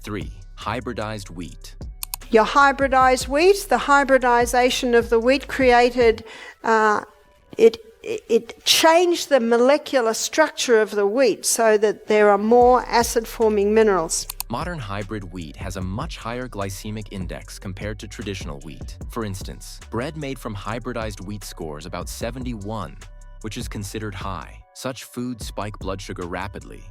3. Hybridized wheat. Your hybridized wheat, the hybridization of the wheat created, it changed the molecular structure of the wheat so that there are more acid-forming minerals. Modern hybrid wheat has a much higher glycemic index compared to traditional wheat. For instance, bread made from hybridized wheat scores about 71, which is considered high. Such foods spike blood sugar rapidly,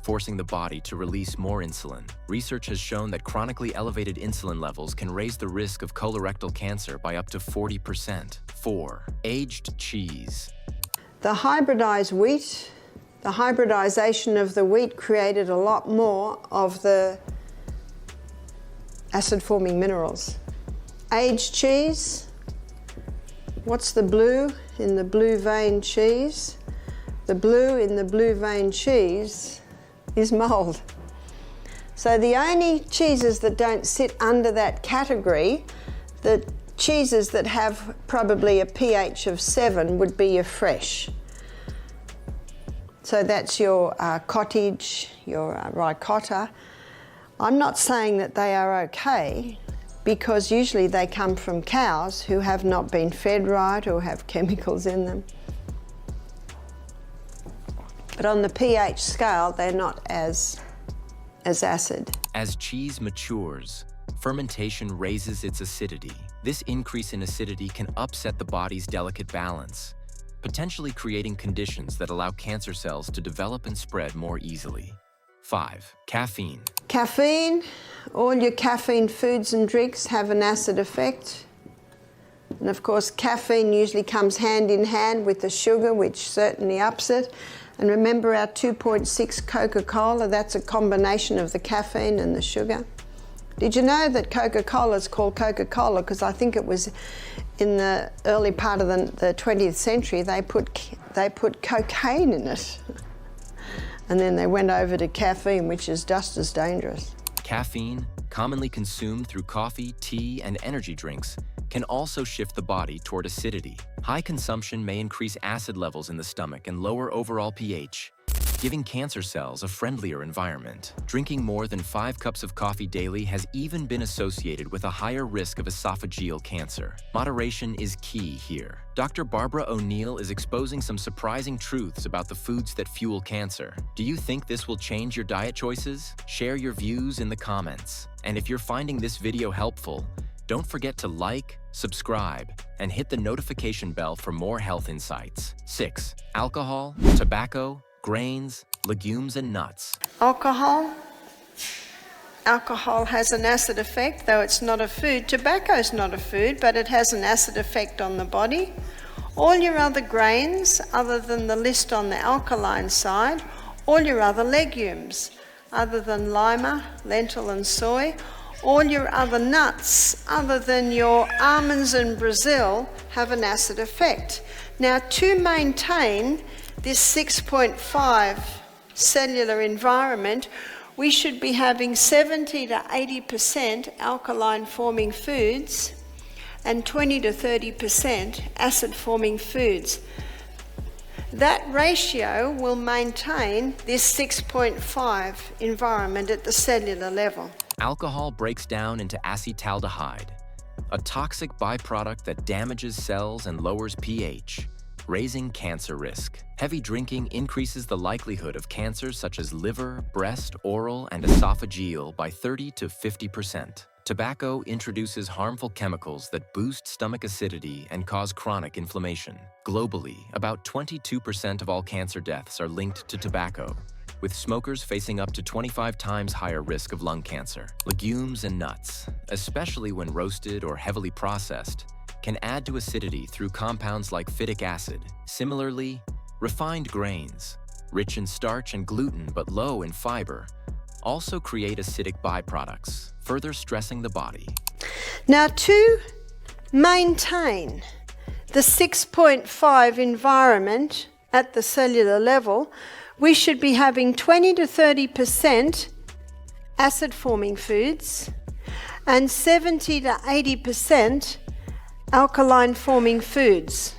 forcing the body to release more insulin. Research has shown that chronically elevated insulin levels can raise the risk of colorectal cancer by up to 40%. 4. Aged cheese. The hybridized wheat, the hybridization of the wheat created a lot more of the acid-forming minerals. Aged cheese, what's the blue in the blue vein cheese? The blue in the blue vein cheese is mold. So the only cheeses that don't sit under that category, the cheeses that have probably a pH of 7 would be your fresh. So that's your cottage, your ricotta. I'm not saying that they are okay, because usually they come from cows who have not been fed right or have chemicals in them. But on the pH scale, they're not as acid. As cheese matures, fermentation raises its acidity. This increase in acidity can upset the body's delicate balance, potentially creating conditions that allow cancer cells to develop and spread more easily. 5. Caffeine. Caffeine, all your caffeine foods and drinks have an acid effect. And of course, caffeine usually comes hand in hand with the sugar, which certainly ups it. And remember our 2.6 Coca-Cola, that's a combination of the caffeine and the sugar. Did you know that Coca-Cola is called Coca-Cola because I think it was in the early part of the 20th century they put cocaine in it. And then they went over to caffeine, which is just as dangerous. Caffeine, commonly consumed through coffee, tea, and energy drinks, can also shift the body toward acidity. High consumption may increase acid levels in the stomach and lower overall pH, giving cancer cells a friendlier environment. Drinking more than 5 cups of coffee daily has even been associated with a higher risk of esophageal cancer. Moderation is key here. Dr. Barbara O'Neill is exposing some surprising truths about the foods that fuel cancer. Do you think this will change your diet choices? Share your views in the comments. And if you're finding this video helpful, don't forget to like, subscribe, and hit the notification bell for more health insights. 6. Alcohol, tobacco, grains, legumes, and nuts. Alcohol has an acid effect, though it's not a food. Tobacco is not a food, but it has an acid effect on the body. All your other grains, other than the list on the alkaline side, all your other legumes, other than lima, lentil and soy, all your other nuts, other than your almonds and Brazil, have an acid effect. Now, to maintain this 6.5 cellular environment, we should be having 70 to 80% alkaline-forming foods and 20 to 30% acid-forming foods. That ratio will maintain this 6.5 environment at the cellular level. Alcohol breaks down into acetaldehyde, a toxic byproduct that damages cells and lowers pH, raising cancer risk. Heavy drinking increases the likelihood of cancers such as liver, breast, oral, and esophageal by 30 to 50%. Tobacco introduces harmful chemicals that boost stomach acidity and cause chronic inflammation. Globally, about 22% of all cancer deaths are linked to tobacco, with smokers facing up to 25 times higher risk of lung cancer. Legumes and nuts, especially when roasted or heavily processed, can add to acidity through compounds like phytic acid. Similarly, refined grains, rich in starch and gluten but low in fiber, also create acidic byproducts, further stressing the body. Now, to maintain the 6.5 environment at the cellular level, we should be having 20 to 30% acid-forming foods and 70 to 80% alkaline-forming foods.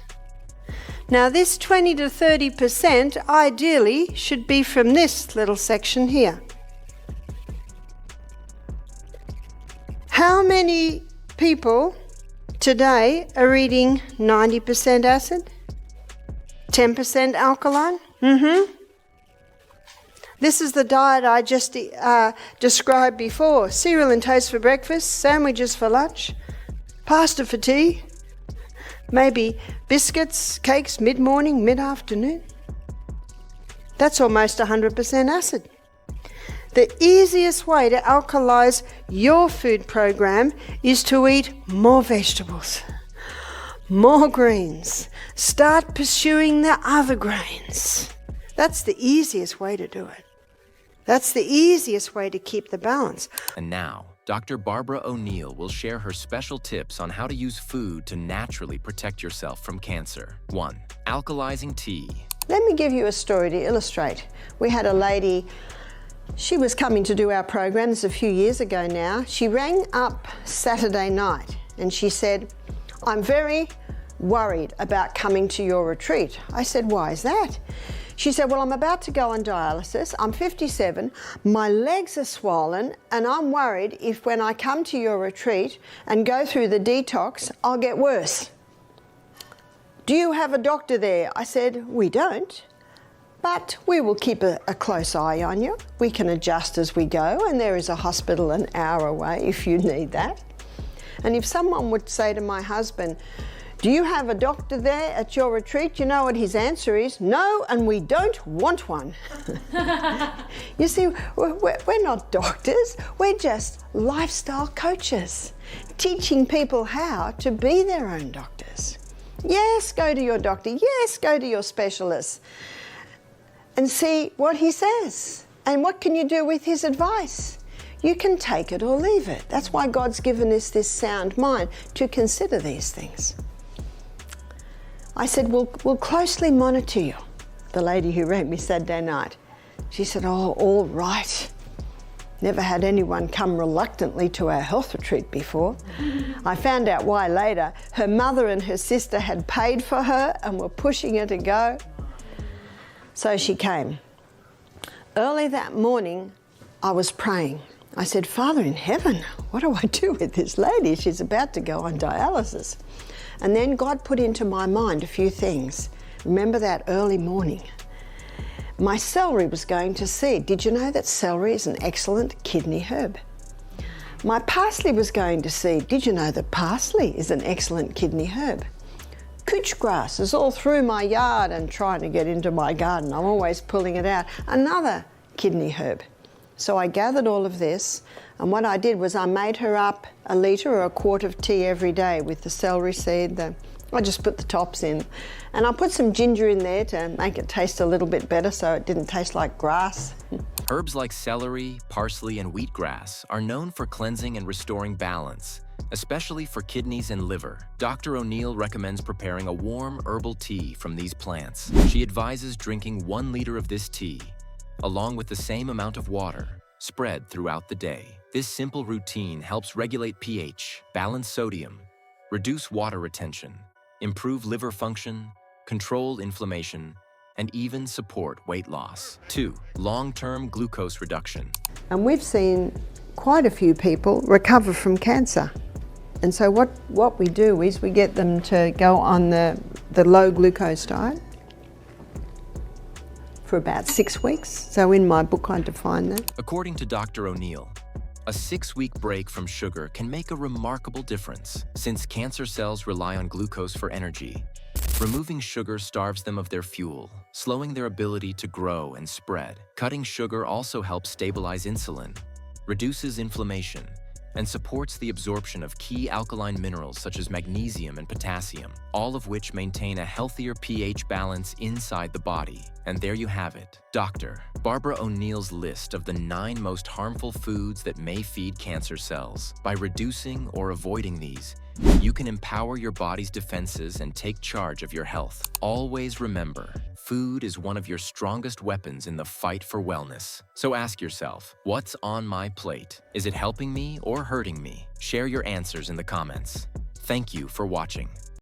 Now, this 20 to 30% ideally should be from this little section here. How many people today are eating 90% acid? 10% alkaline? This is the diet I just described before. Cereal and toast for breakfast, sandwiches for lunch, pasta for tea, maybe biscuits, cakes mid-morning, mid-afternoon. That's almost 100% acid. The easiest way to alkalize your food program is to eat more vegetables, more greens. Start pursuing the other grains. That's the easiest way to do it. That's the easiest way to keep the balance. And now, Dr. Barbara O'Neill will share her special tips on how to use food to naturally protect yourself from cancer. 1. Alkalizing tea. Let me give you a story to illustrate. We had a lady, she was coming to do our programs a few years ago now. She rang up Saturday night and she said, "I'm very worried about coming to your retreat." I said, "Why is that?" She said, "Well, I'm about to go on dialysis. I'm 57, my legs are swollen, and I'm worried if when I come to your retreat and go through the detox, I'll get worse. Do you have a doctor there?" I said, "We don't, but we will keep a close eye on you. We can adjust as we go, and there is a hospital an hour away if you need that." And if someone would say to my husband, "Do you have a doctor there at your retreat?" you know what his answer is? "No, and we don't want one." You see, we're not doctors. We're just lifestyle coaches, teaching people how to be their own doctors. Yes, go to your doctor. Yes, go to your specialist and see what he says. And what can you do with his advice? You can take it or leave it. That's why God's given us this sound mind to consider these things. I said, we'll closely monitor you. The lady who rang me Saturday night, she said, "Oh, all right. Never had anyone come reluctantly to our health retreat before." I found out why later. Her mother and her sister had paid for her and were pushing her to go. So she came. Early that morning, I was praying. I said, "Father in heaven, what do I do with this lady? She's about to go on dialysis." And then God put into my mind a few things. Remember that early morning? My celery was going to seed. Did you know that celery is an excellent kidney herb? My parsley was going to seed. Did you know that parsley is an excellent kidney herb? Couch grass is all through my yard and trying to get into my garden. I'm always pulling it out. Another kidney herb. So I gathered all of this, and what I did was I made her up a litre or a quart of tea every day with the celery seed. I just put the tops in, and I put some ginger in there to make it taste a little bit better so it didn't taste like grass. Herbs like celery, parsley, and wheatgrass are known for cleansing and restoring balance, especially for kidneys and liver. Dr. O'Neill recommends preparing a warm herbal tea from these plants. She advises drinking 1 liter of this tea, along with the same amount of water, spread throughout the day. This simple routine helps regulate pH, balance sodium, reduce water retention, improve liver function, control inflammation, and even support weight loss. 2. Long-term glucose reduction. And we've seen quite a few people recover from cancer. And so what we do is we get them to go on the low glucose diet for about 6 weeks. So in my book I define that. According to Dr. O'Neill, a 6-week break from sugar can make a remarkable difference since cancer cells rely on glucose for energy. Removing sugar starves them of their fuel, slowing their ability to grow and spread. Cutting sugar also helps stabilize insulin, reduces inflammation, and supports the absorption of key alkaline minerals such as magnesium and potassium, all of which maintain a healthier pH balance inside the body. And there you have it, Dr. Barbara O'Neill's list of the 9 most harmful foods that may feed cancer cells. By reducing or avoiding these, you can empower your body's defenses and take charge of your health. Always remember, food is one of your strongest weapons in the fight for wellness. So ask yourself, what's on my plate? Is it helping me or hurting me? Share your answers in the comments. Thank you for watching.